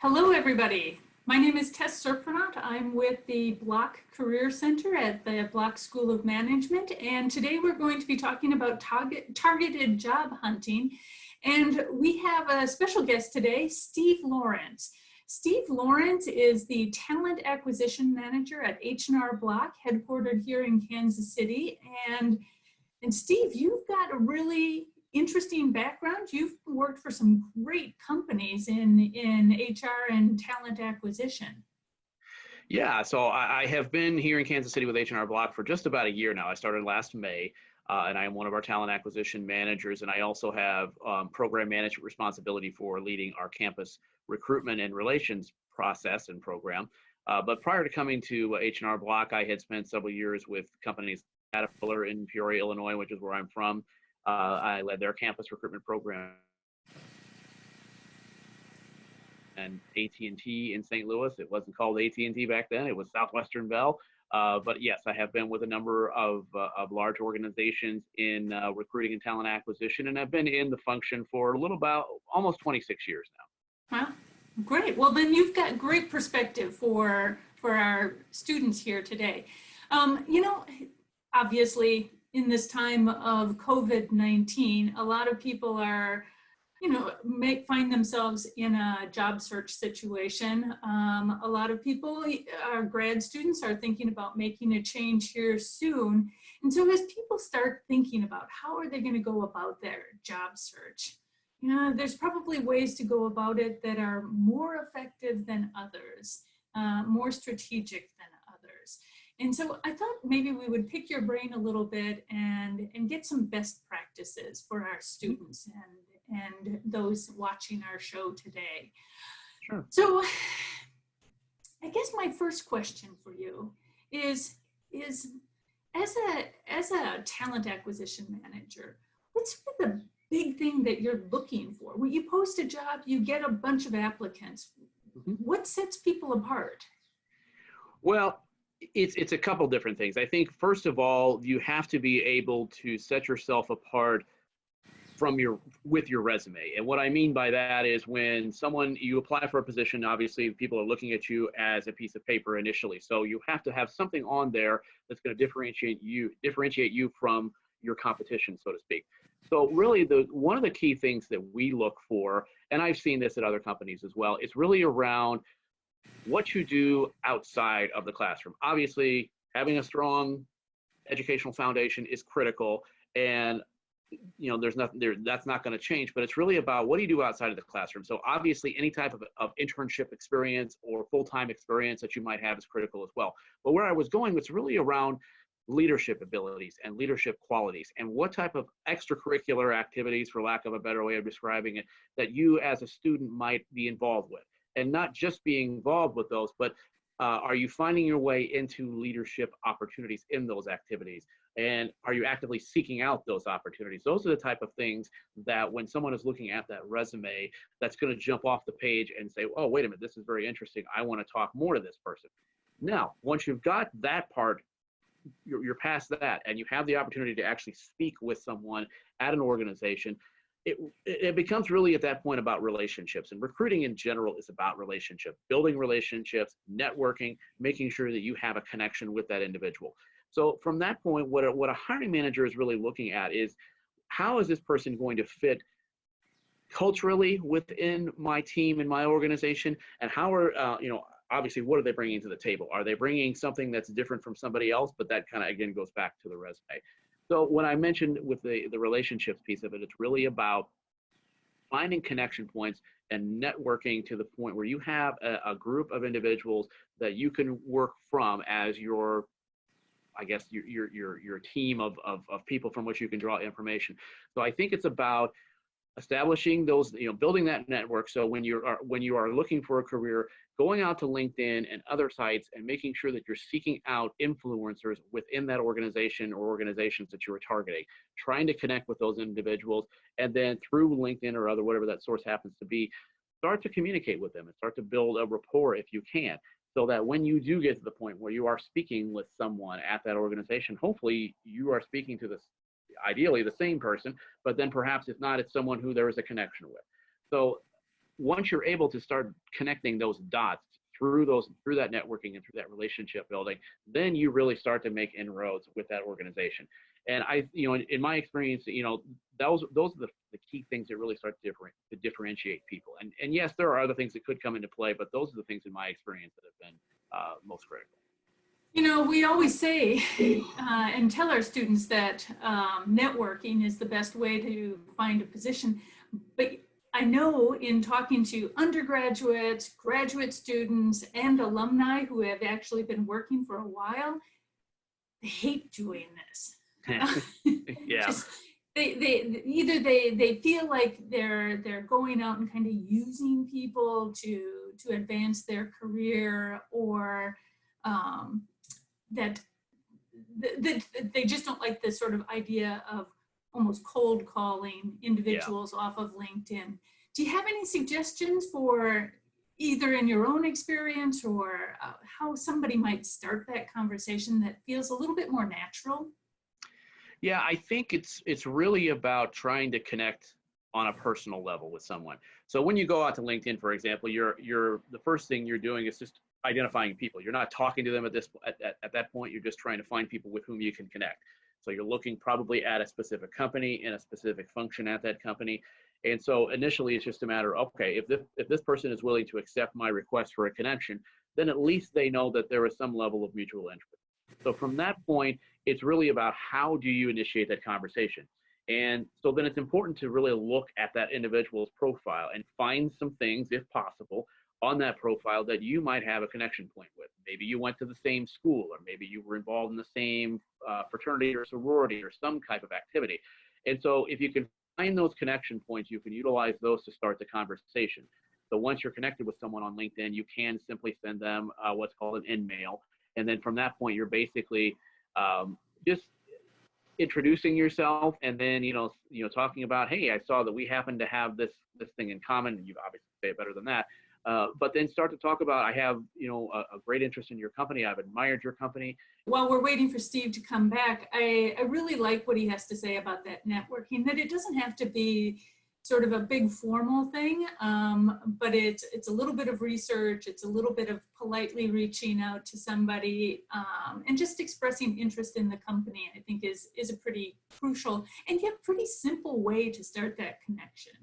Hello, everybody. My name is Tess Surprenant. I'm with the Bloch Career Center at the Bloch School of Management, and today we're going to be talking about targeted job hunting. And we have a special guest today, Steve Lawrence. Steve Lawrence is the Talent Acquisition Manager at H&R Block, headquartered here in Kansas City. And Steve, you've got a really interesting background. You've worked for some great companies in HR and talent acquisition. Yeah, so I have been here in Kansas City with H&R Block for just about a year now. I started last May, and I am one of our talent acquisition managers, and I also have program management responsibility for leading our campus recruitment and relations process and program. But prior to coming to H&R Block, I had spent several years with companies Caterpillar in Peoria, Illinois, which is where I'm from. I led their campus recruitment program, and AT&T in St. Louis. It wasn't called AT&T back then. It was Southwestern Bell. But yes, I have been with a number of large organizations in recruiting and talent acquisition, and I've been in the function for a little about almost 26 years now. Wow, great. Well, then you've got great perspective for our students here today. Obviously, in this time of COVID-19, a lot of people are, find themselves in a job search situation. A lot of people, our grad students, are thinking about making a change here soon. And so as people start thinking about how are they going to go about their job search, there's probably ways to go about it that are more effective than others, more strategic than others. And so I thought maybe we would pick your brain a little bit and get some best practices for our students and those watching our show today. Sure. So I guess my first question for you is as a talent acquisition manager, what's the big thing that you're looking for? When you post a job, you get a bunch of applicants. Mm-hmm. What sets people apart? Well, it's a couple different things. I think, first of all, you have to be able to set yourself apart with your resume. And what I mean by that is when you apply for a position, obviously people are looking at you as a piece of paper initially. So you have to have something on there that's going to differentiate you from your competition, so to speak. So really one of the key things that we look for, and I've seen this at other companies as well, is really around what you do outside of the classroom. Obviously, having a strong educational foundation is critical, and there's nothing there that's not going to change, but it's really about what do you do outside of the classroom. So obviously any type of internship experience or full-time experience that you might have is critical as well. But where I was going was really around leadership abilities and leadership qualities, and what type of extracurricular activities, for lack of a better way of describing it, that you as a student might be involved with. And not just being involved with those, but are you finding your way into leadership opportunities in those activities? And are you actively seeking out those opportunities? Those are the type of things that when someone is looking at that resume, that's going to jump off the page and say, oh, wait a minute, this is very interesting. I want to talk more to this person. Now, once you've got that part, you're past that, and you have the opportunity to actually speak with someone at an organization. It becomes really at that point about relationships, and recruiting in general is about relationships, building relationships, networking, making sure that you have a connection with that individual. So from that point, what a hiring manager is really looking at is how is this person going to fit culturally within my team and my organization, and how are, obviously, what are they bringing to the table? Are they bringing something that's different from somebody else? But that kind of, again, goes back to the resume. So when I mentioned with the relationships piece of it, it's really about finding connection points and networking to the point where you have a group of individuals that you can work from as your team of people from which you can draw information. So I think it's about establishing those, building that network. So when you are looking for a career, going out to LinkedIn and other sites and making sure that you're seeking out influencers within that organization or organizations that you are targeting, trying to connect with those individuals, and then through LinkedIn or whatever that source happens to be, start to communicate with them and start to build a rapport if you can, so that when you do get to the point where you are speaking with someone at that organization, hopefully you are speaking to ideally the same person, but then perhaps if not, it's someone who there is a connection with. So once you're able to start connecting those dots through that networking and through that relationship building, then you really start to make inroads with that organization. And in my experience, those are the key things that really start to differentiate people. And yes, there are other things that could come into play, but those are the things in my experience that have been most critical. We always say and tell our students that networking is the best way to find a position. But I know in talking to undergraduates, graduate students, and alumni who have actually been working for a while, they hate doing this. Yeah. They feel like they're going out and kind of using people to advance their career, or that they just don't like this sort of idea of almost cold calling individuals off of LinkedIn. Do you have any suggestions for either in your own experience or how somebody might start that conversation that feels a little bit more natural? Yeah, I think it's really about trying to connect on a personal level with someone. So when you go out to LinkedIn, for example, you're the first thing you're doing is just identifying people. You're not talking to them at that point. You're just trying to find people with whom you can connect. So you're looking probably at a specific company and a specific function at that company. And so initially it's just a matter of, okay, if this person is willing to accept my request for a connection, then at least they know that there is some level of mutual interest. So from that point, it's really about how do you initiate that conversation. And so then it's important to really look at that individual's profile and find some things, if possible, on that profile that you might have a connection point with. Maybe you went to the same school, or maybe you were involved in the same fraternity or sorority or some type of activity. And so if you can find those connection points, you can utilize those to start the conversation. So once you're connected with someone on LinkedIn, you can simply send them what's called an in-mail. And then from that point, you're basically just introducing yourself, and then talking about, hey, I saw that we happen to have this thing in common. You obviously say it better than that, but then start to talk about, I have a great interest in your company. I've admired your company. While we're waiting for Steve to come back, I really like what he has to say about that networking. That it doesn't have to be sort of a big formal thing, but it's a little bit of research, it's a little bit of politely reaching out to somebody, and just expressing interest in the company, I think is a pretty crucial and yet pretty simple way to start that connection.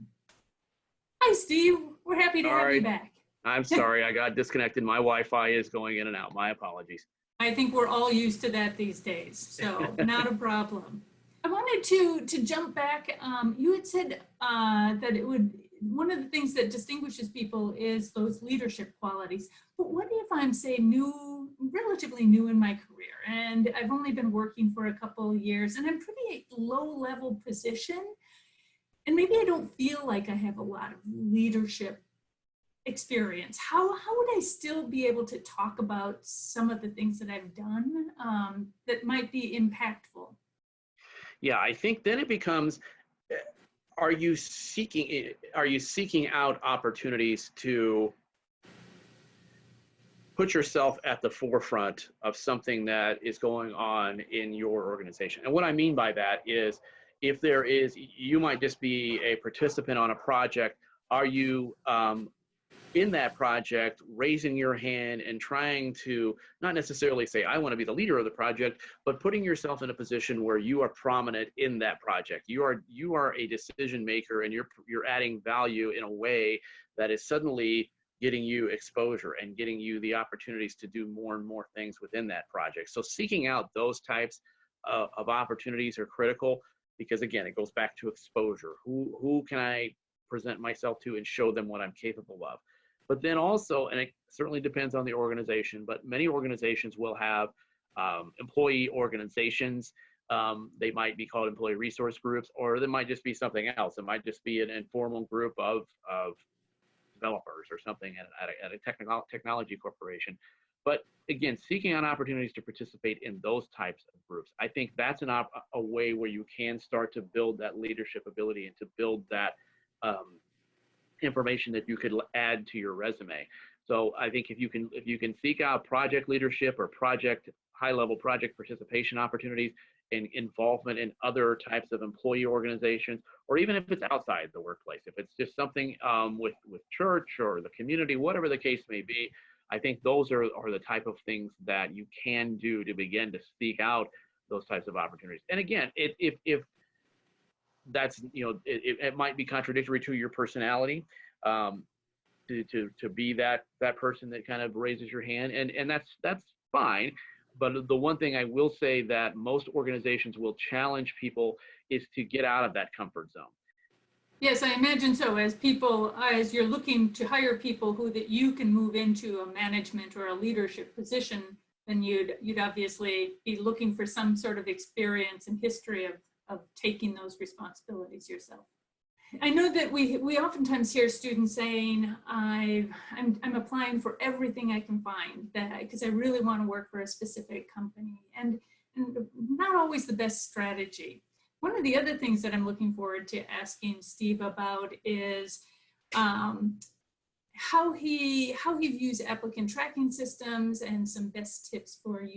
Hi, Steve. We're happy to have you back. I'm sorry, I got disconnected. My Wi-Fi is going in and out. My apologies. I think we're all used to that these days, so not a problem. I wanted to jump back. You had said that one of the things that distinguishes people is those leadership qualities. But what if I'm, say, relatively new in my career, and I've only been working for a couple of years, and I'm pretty low-level position, and maybe I don't feel like I have a lot of leadership experience. How would I still be able to talk about some of the things that I've done that might be impactful? Yeah, I think then it becomes, are you seeking out opportunities to put yourself at the forefront of something that is going on in your organization? And what I mean by that is, if you might just be a participant on a project, are you in that project raising your hand and trying to not necessarily say, I want to be the leader of the project, but putting yourself in a position where you are prominent in that project. You are a decision maker, and you're adding value in a way that is suddenly getting you exposure and getting you the opportunities to do more and more things within that project. So seeking out those types of opportunities are critical, because again, it goes back to exposure. Who can I present myself to and show them what I'm capable of? But then also, and it certainly depends on the organization, but many organizations will have employee organizations. They might be called employee resource groups, or there might just be something else. It might just be an informal group of developers or something at a technology corporation. But again, seeking out opportunities to participate in those types of groups, I think that's a way where you can start to build that leadership ability and to build that information that you could add to your resume. So I think if you can seek out project leadership or high-level project participation opportunities, involvement in other types of employee organizations, or even if it's outside the workplace, if it's just something with church or the community, whatever the case may be, I think those are the type of things that you can do to begin to seek out those types of opportunities. And again, if that's, it might be contradictory to your personality, to be that person that kind of raises your hand, and that's fine. But the one thing I will say that most organizations will challenge people is to get out of that comfort zone. Yes, I imagine so. As you're looking to hire people that you can move into a management or a leadership position, then you'd obviously be looking for some sort of experience and history of taking those responsibilities yourself. I know that we oftentimes hear students saying, I'm applying for everything I can find because I really want to work for a specific company, and not always the best strategy. One of the other things that I'm looking forward to asking Steve about is how he views applicant tracking systems and some best tips for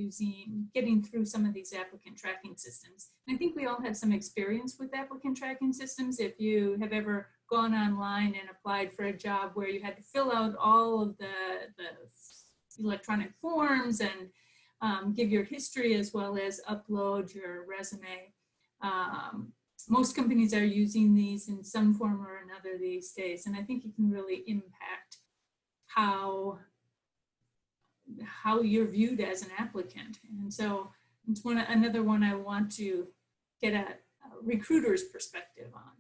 getting through some of these applicant tracking systems. And I think we all have some experience with applicant tracking systems. If you have ever gone online and applied for a job where you had to fill out all of the electronic forms and give your history as well as upload your resume. Most companies are using these in some form or another these days, and I think it can really impact how you're viewed as an applicant. And so it's another one I want to get a recruiter's perspective on.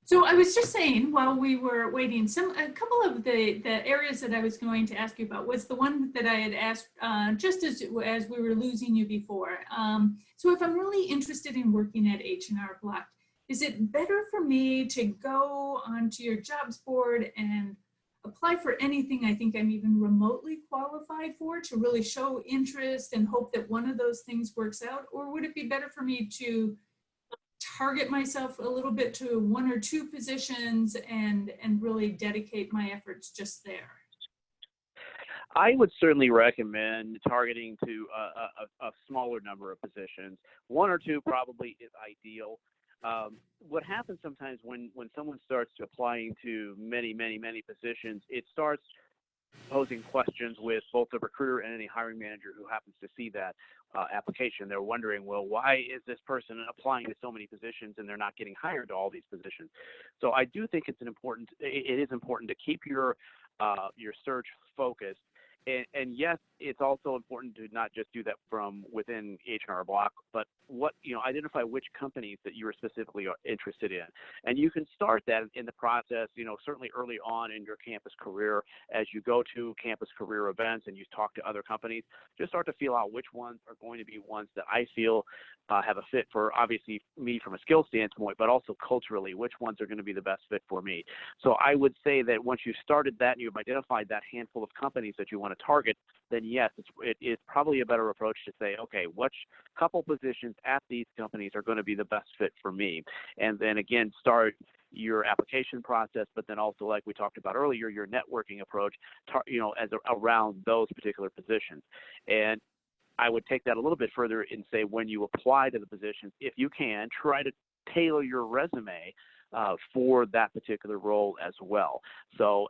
So I was just saying while we were waiting, a couple of the areas that I was going to ask you about was the one that I had asked just as we were losing you before. So if I'm really interested in working at H&R Block, is it better for me to go onto your jobs board and apply for anything I think I'm even remotely qualified for, to really show interest and hope that one of those things works out? Or would it be better for me to target myself a little bit to one or two positions and really dedicate my efforts just there? I would certainly recommend targeting to a smaller number of positions. One or two probably is ideal. What happens sometimes when someone starts applying to many positions, it starts posing questions with both the recruiter and any hiring manager who happens to see that application. They're wondering, well, why is this person applying to so many positions and they're not getting hired to all these positions? So I do think it is important to keep your search focused. And yes, it's also important to not just do that from within H&R Block, but identify which companies that you are specifically interested in. And you can start that in the process, certainly early on in your campus career, as you go to campus career events and you talk to other companies, just start to feel out which ones are going to be ones that I feel have a fit for, obviously, me from a skill standpoint, but also culturally, which ones are going to be the best fit for me. So I would say that once you've started that and you've identified that handful of companies that you want to target, then yes, it is probably a better approach to say, okay, which couple positions at these companies are going to be the best fit for me? And then again, start your application process, but then also, like we talked about earlier, your networking approach, around those particular positions. And I would take that a little bit further and say, when you apply to the positions, if you can, try to tailor your resume for that particular role as well. So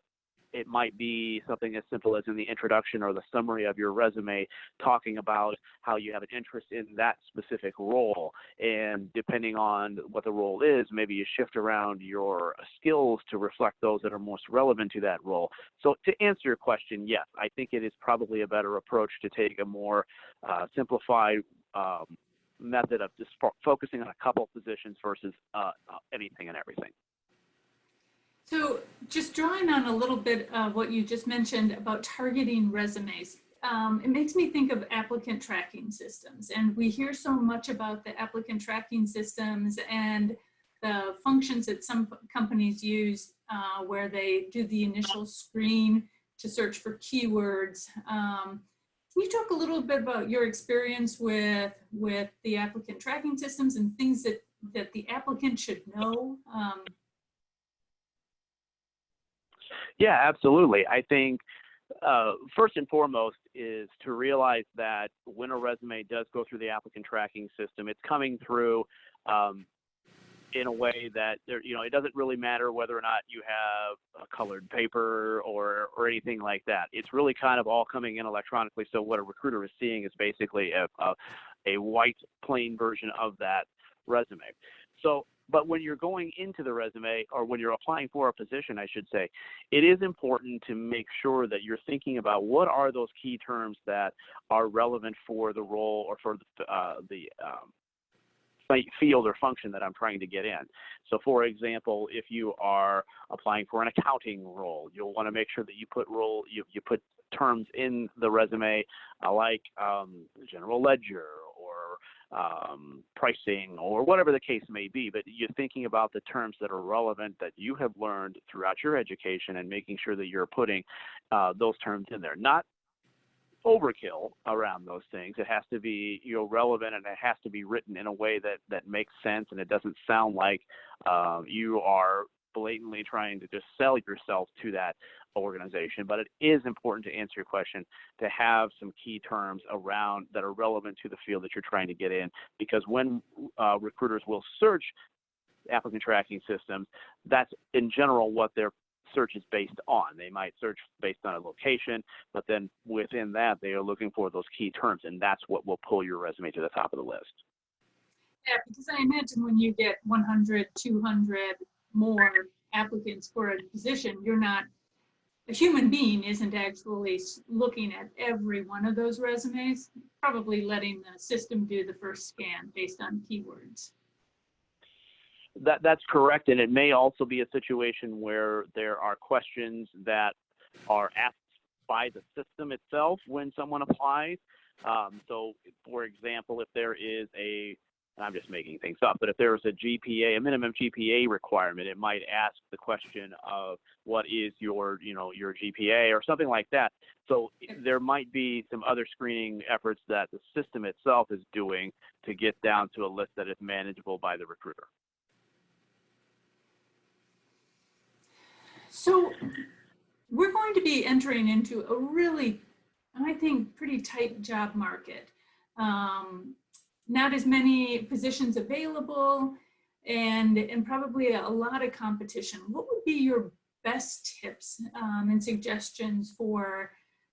it might be something as simple as in the introduction or the summary of your resume, talking about how you have an interest in that specific role. And depending on what the role is, maybe you shift around your skills to reflect those that are most relevant to that role. So to answer your question, yes, I think it is probably a better approach to take a more simplified method of just focusing on a couple positions versus anything and everything. So just drawing on a little bit of what you just mentioned about targeting resumes, it makes me think of applicant tracking systems. And we hear so much about the applicant tracking systems and the functions that some companies use where they do the initial screen to search for keywords. Can you talk a little bit about your experience with the applicant tracking systems and things that the applicant should know? Yeah, absolutely. I think First and foremost is to realize that when a resume does go through the applicant tracking system, it's coming through in a way that it doesn't really matter whether or not you have a colored paper or anything like that. It's really kind of all coming in electronically. So what a recruiter is seeing is basically a white plain version of that resume. So, but when you're going into the resume, or when you're applying for a position, I should say, it is important to make sure that you're thinking about what are those key terms that are relevant for the role or for the field or function that I'm trying to get in. So for example, if you are applying for an accounting role, you'll want to make sure that you put terms in the resume like general ledger or pricing or whatever the case may be, but you're thinking about the terms that are relevant that you have learned throughout your education and making sure that you're putting those terms in there. Not overkill around those things. It has to be relevant, and it has to be written in a way that makes sense, and it doesn't sound like you are blatantly trying to just sell yourself to that organization. But it is important, to answer your question, to have some key terms around that are relevant to the field that you're trying to get in, because when recruiters will search applicant tracking systems, that's in general what their search is based on. They might search based on a location, but then within that they are looking for those key terms, and that's what will pull your resume to the top of the list. Yeah, because I imagine when you get 100, 200 more applicants for a position, a human being isn't actually looking at every one of those resumes, probably letting the system do the first scan based on keywords. That's correct, and it may also be a situation where there are questions that are asked by the system itself when someone applies. So, for example, if there is I'm just making things up, but if there is a minimum GPA requirement, it might ask the question of what is your GPA or something like that. So there might be some other screening efforts that the system itself is doing to get down to a list that is manageable by the recruiter. So we're going to be entering into a really, I think, pretty tight job market. Not as many positions available and probably a lot of competition. What would be your best tips and suggestions for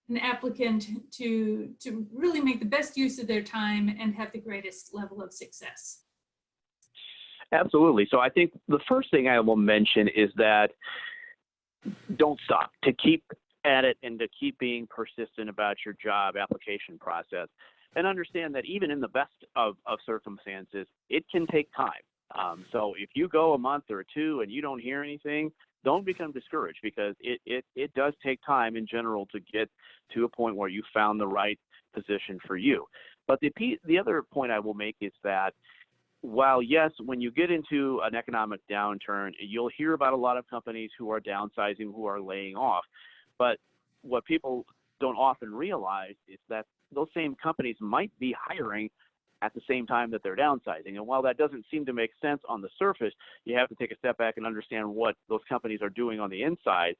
an applicant to really make the best use of their time and have the greatest level of success? Absolutely. So I think the first thing I will mention is that don't stop, to keep at it and to keep being persistent about your job application process, and understand that even in the best of circumstances, it can take time. So if you go a month or two and you don't hear anything, don't become discouraged, because it does take time in general to get to a point where you found the right position for you. But the other point I will make is that while, yes, when you get into an economic downturn, you'll hear about a lot of companies who are downsizing, who are laying off. But what people don't often realize is that those same companies might be hiring at the same time that they're downsizing. And while that doesn't seem to make sense on the surface, you have to take a step back and understand what those companies are doing on the inside.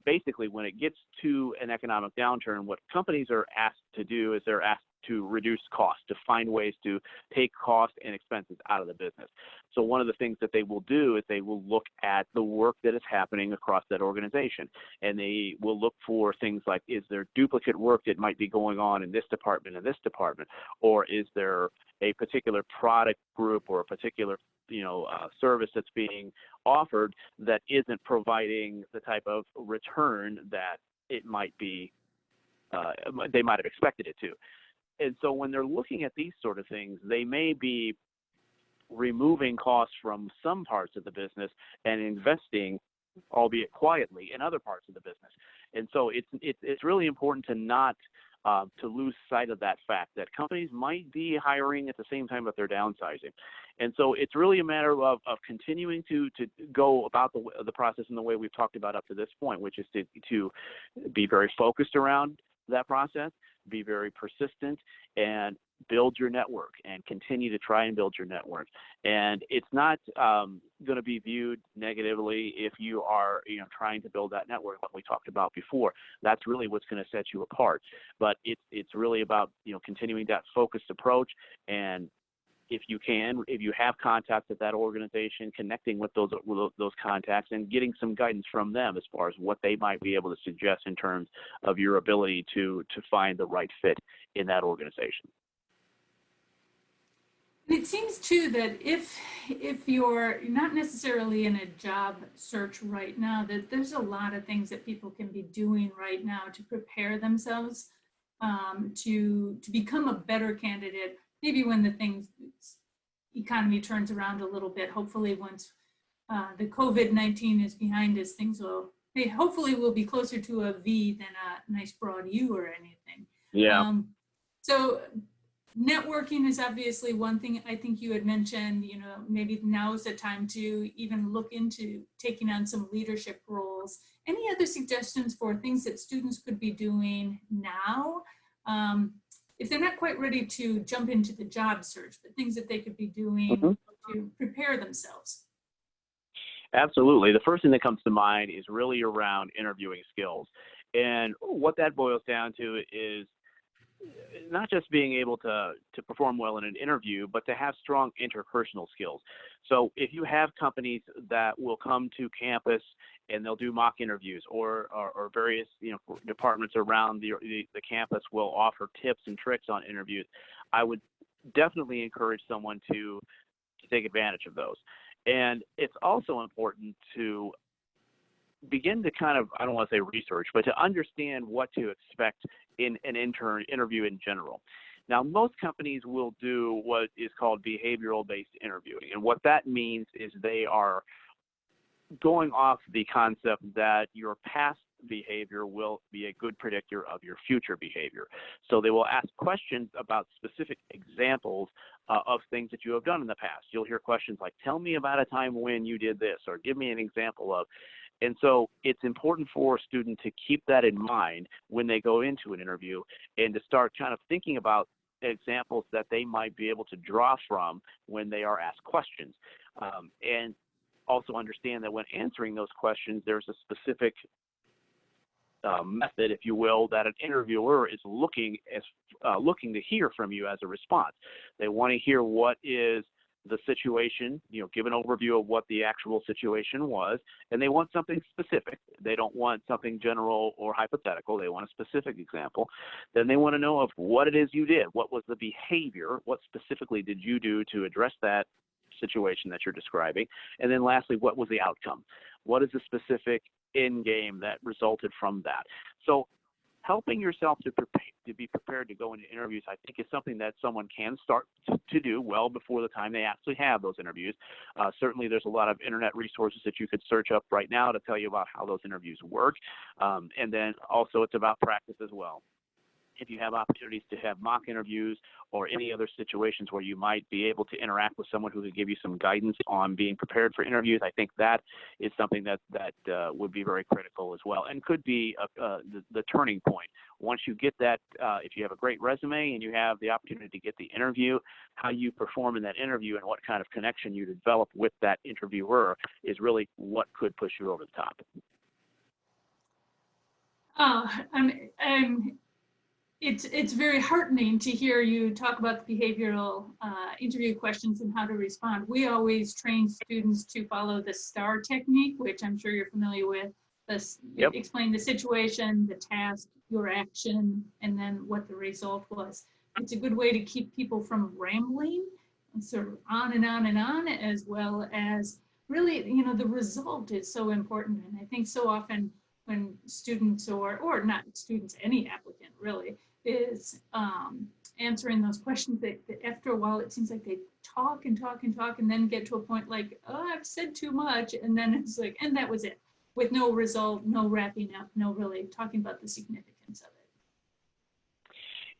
Basically, when it gets to an economic downturn, what companies are asked to do is they're asked to reduce costs, to find ways to take cost and expenses out of the business. So one of the things that they will do is they will look at the work that is happening across that organization, and they will look for things like, is there duplicate work that might be going on in this department and this department, or is there a particular product group or a particular service that's being offered that isn't providing the type of return that it might be they might have expected it to. And so when they're looking at these sort of things, they may be removing costs from some parts of the business and investing, albeit quietly, in other parts of the business. And so it's really important to not to lose sight of that fact that companies might be hiring at the same time that they're downsizing. And so it's really a matter of continuing to go about the process in the way we've talked about up to this point, which is to be very focused around that process, be very persistent, and build your network and continue to try and build your network. And it's not going to be viewed negatively if you are, trying to build that network like we talked about before. That's really what's going to set you apart. But it's really about, continuing that focused approach. And if you have contacts at that organization, connecting with those contacts and getting some guidance from them as far as what they might be able to suggest in terms of your ability to find the right fit in that organization. It seems too that if you're not necessarily in a job search right now, that there's a lot of things that people can be doing right now to prepare themselves to become a better candidate. Maybe when the economy turns around a little bit, hopefully once the COVID-19 is behind us, things will, hopefully we'll be closer to a V than a nice broad U or anything. Yeah. So networking is obviously one thing. I think you had mentioned, maybe now is the time to even look into taking on some leadership roles. Any other suggestions for things that students could be doing now? If they're not quite ready to jump into the job search, but things that they could be doing to prepare themselves. Absolutely. The first thing that comes to mind is really around interviewing skills. And what that boils down to is not just being able to perform well in an interview, but to have strong interpersonal skills. So if you have companies that will come to campus and they'll do mock interviews, or various departments around the campus will offer tips and tricks on interviews, I would definitely encourage someone to take advantage of those. And it's also important to begin to kind of, I don't want to say research, but to understand what to expect in an interview in general. Now, most companies will do what is called behavioral-based interviewing. And what that means is they are going off the concept that your past behavior will be a good predictor of your future behavior. So they will ask questions about specific examples of things that you have done in the past. You'll hear questions like, tell me about a time when you did this, or give me an example of. And so it's important for a student to keep that in mind when they go into an interview, and to start kind of thinking about examples that they might be able to draw from when they are asked questions. And also understand that when answering those questions, there's a specific method, if you will, that an interviewer is looking to hear from you as a response. They want to hear what is the situation, give an overview of what the actual situation was, and they want something specific. They don't want something general or hypothetical. They want a specific example. Then they want to know of what it is you did. What was the behavior? What specifically did you do to address that situation that you're describing? And then lastly, what was the outcome? What is the specific end game that resulted from that? So helping yourself to be prepared to go into interviews, I think, is something that someone can start to do well before the time they actually have those interviews. Certainly, there's a lot of internet resources that you could search up right now to tell you about how those interviews work. And then also it's about practice as well. If you have opportunities to have mock interviews or any other situations where you might be able to interact with someone who could give you some guidance on being prepared for interviews, I think that is something that would be very critical as well, and could be the turning point. Once you get that, if you have a great resume and you have the opportunity to get the interview, how you perform in that interview and what kind of connection you develop with that interviewer is really what could push you over the top. It's very heartening to hear you talk about the behavioral interview questions and how to respond. We always train students to follow the STAR technique, which I'm sure you're familiar with. Yep. Explain the situation, the task, your action, and then what the result was. It's a good way to keep people from rambling and sort of on and on and on, as well as really, the result is so important. And I think so often when students or not students, any applicant really, is answering those questions, that after a while it seems like they talk and talk and talk and then get to a point like, oh, I've said too much, and then it's like, and that was it, with no result, no wrapping up, no really talking about the significance of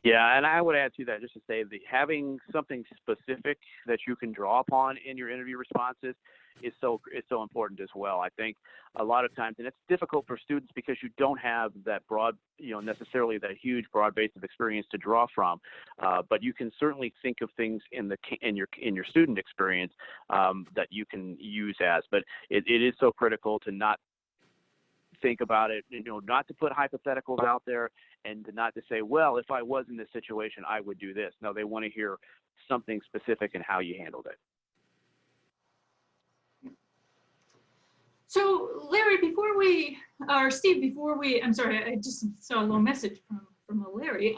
it. Yeah, and I would add to that just to say that having something specific that you can draw upon in your interview responses is so important as well. I think a lot of times, and it's difficult for students because you don't have that broad, necessarily that huge broad base of experience to draw from. But you can certainly think of things in your student experience that you can use as. But it is so critical to not think about it, not to put hypotheticals out there and not to say, well, if I was in this situation, I would do this. No, they want to hear something specific and how you handled it. So Larry, I'm sorry, I just saw a little message from Larry.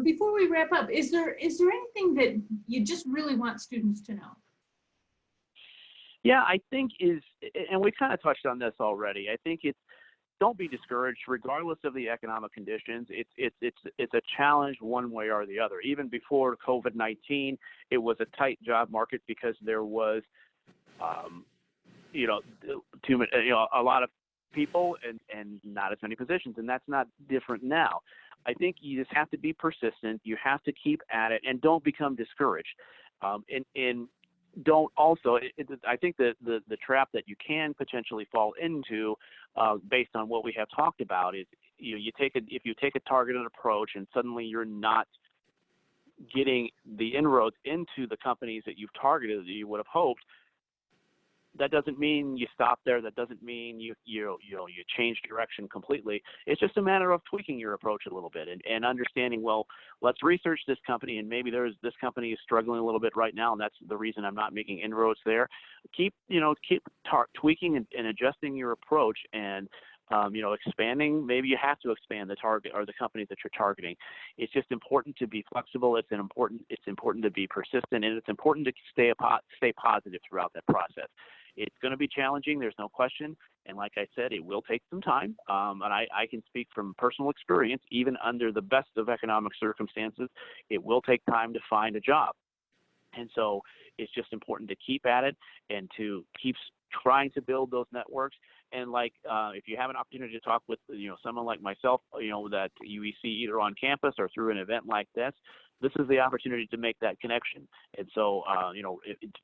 Before we wrap up, is there anything that you just really want students to know? Yeah, I think and we kind of touched on this already. I think don't be discouraged, regardless of the economic conditions. It's a challenge one way or the other. Even before COVID-19, it was a tight job market because there was, a lot of people and not as many positions, and that's not different now. I think you just have to be persistent. You have to keep at it, and don't become discouraged. Don't also, I think the trap that you can potentially fall into based on what we have talked about is if you take a targeted approach and suddenly you're not getting the inroads into the companies that you've targeted that you would have hoped, that doesn't mean you stop there. That doesn't mean you change direction completely. It's just a matter of tweaking your approach a little bit and understanding, well, let's research this company, and maybe this company is struggling a little bit right now, and that's the reason I'm not making inroads there. Keep tweaking and adjusting your approach, and expanding. Maybe you have to expand the target or the companies that you're targeting. It's just important to be flexible. It's important to be persistent, and it's important to stay positive throughout that process. It's going to be challenging, there's no question, and like I said, it will take some time. And I can speak from personal experience. Even under the best of economic circumstances, it will take time to find a job. And so it's just important to keep at it and to keep trying to build those networks. And if you have an opportunity to talk with someone like myself, that you see either on campus or through an event like this is the opportunity to make that connection. And so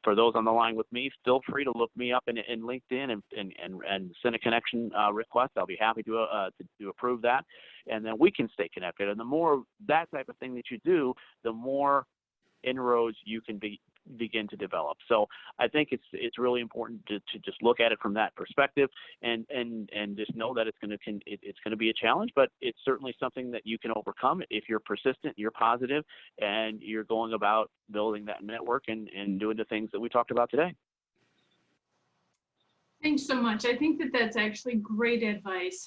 for those on the line with me, feel free to look me up in LinkedIn and send a connection request. I'll be happy to approve that, and then we can stay connected. And the more that type of thing that you do, the more inroads you can begin to develop. So I think it's really important to just look at it from that perspective, and just know that it's going to be a challenge, but it's certainly something that you can overcome if you're persistent, you're positive, and you're going about building that network and doing the things that we talked about today. Thanks so much. I think that's actually great advice.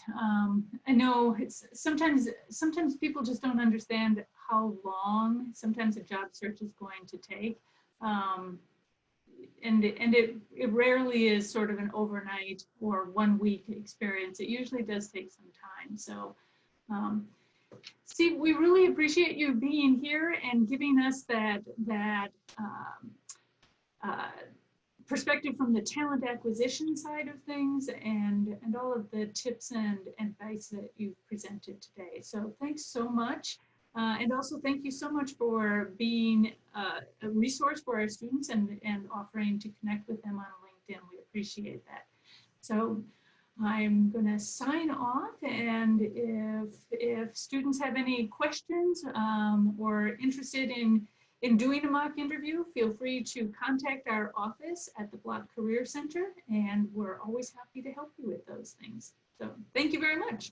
I know sometimes people just don't understand how long sometimes a job search is going to take. And it rarely is sort of an overnight or 1 week experience. It usually does take some time. So, Steve, we really appreciate you being here and giving us that perspective from the talent acquisition side of things and all of the tips and advice that you've presented today. So thanks so much. And also thank you so much for being a resource for our students and offering to connect with them on LinkedIn. We appreciate that. So I'm going to sign off, and if students have any questions or interested in doing a mock interview, feel free to contact our office at the Bloch Career Center, and we're always happy to help you with those things. So thank you very much.